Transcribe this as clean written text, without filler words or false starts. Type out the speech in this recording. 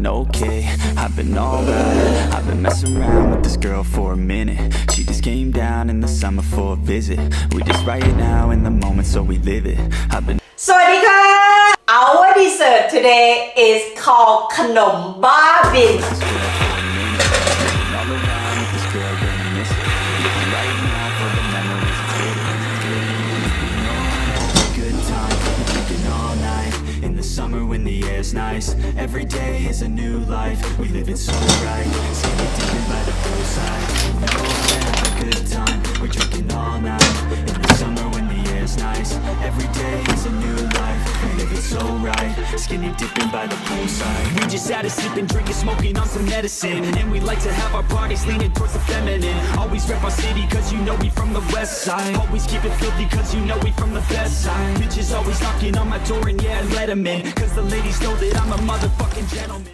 okay, I've been alright. I've been messing around with this girl for a minute. She just came down in the summer for a visit. We just right now in the moment, so we live it. I've been สวัสดีค่ะ Our dessert today is called ขนมบ้าบิน all around with this girl reminiscing. Living right now for the memories. Good time, drinking all night. In the summer when the air's nice. Every day is a new life. We live it so right. Skinny dipping by the poolside. No, have a good time. We're drinking all night. In the summer when the air's nice. Every day is a new life. We live it so right. Skinny dipping by the poolside. We just had a sipping, drinking, smoking on some medicine. And we like to have our parties leaning towards the feminine. Always rep our city cause you know we from the west side. Always keep it filthy cause you know we from the best side. Bitches always knocking on my door and yeah, let them in. Cause the ladies know that I'm a motherfucking gentleman.